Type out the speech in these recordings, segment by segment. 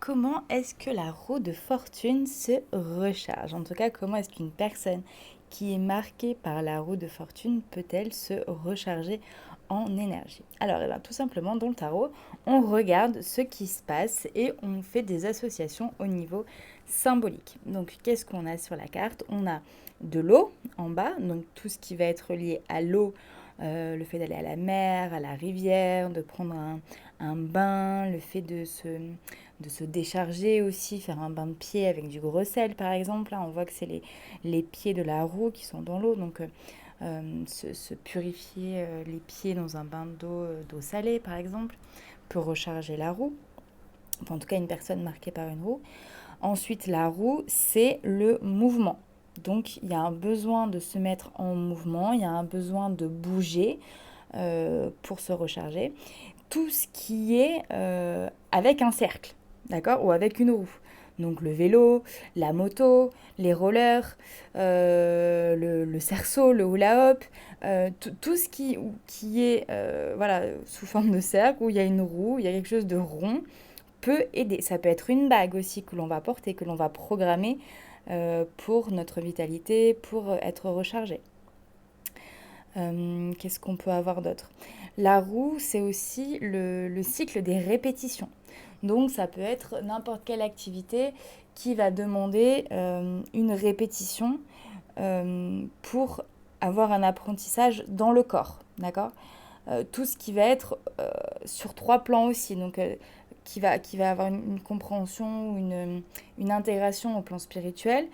comment est-ce que la roue de fortune se recharge? En tout cas, comment est-ce qu'une personne qui est marquée par la roue de fortune peut-elle se recharger en énergie? Alors, tout simplement, dans le tarot, on regarde ce qui se passe et on fait des associations au niveau symbolique. Donc, qu'est-ce qu'on a sur la carte? On a de l'eau en bas, donc tout ce qui va être lié à l'eau, le fait d'aller à la mer, à la rivière, de prendre un bain, le fait de se décharger aussi, faire un bain de pied avec du gros sel par exemple. Là, on voit que c'est les pieds de la roue qui sont dans l'eau, donc se purifier les pieds dans un bain d'eau salée par exemple peut recharger la roue. Enfin, en tout cas, une personne marquée par une roue. Ensuite, la roue, c'est le mouvement. Donc, il y a un besoin de se mettre en mouvement, il y a un besoin de bouger pour se recharger. Tout ce qui est avec un cercle, d'accord, ou avec une roue. Donc le vélo, la moto, les rollers, le cerceau, le hula-hoop, tout ce qui est voilà, sous forme de cercle, où il y a une roue, il y a quelque chose de rond, peut aider. Ça peut être une bague aussi que l'on va porter, que l'on va programmer pour notre vitalité, pour être rechargé. Qu'est-ce qu'on peut avoir d'autre? La roue, c'est aussi le cycle des répétitions. Donc, ça peut être n'importe quelle activité qui va demander une répétition pour avoir un apprentissage dans le corps, d'accord? Tout ce qui va être sur 3 plans aussi, donc qui va avoir une compréhension ou une intégration au plan spirituel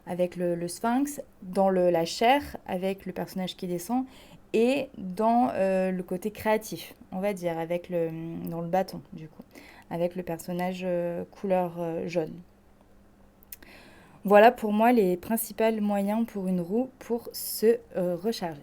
avec le sphinx, dans la chair avec le personnage qui descend et dans le côté créatif, on va dire, dans le bâton du coup, avec le personnage couleur jaune. Voilà pour moi les principaux moyens pour une roue pour se recharger.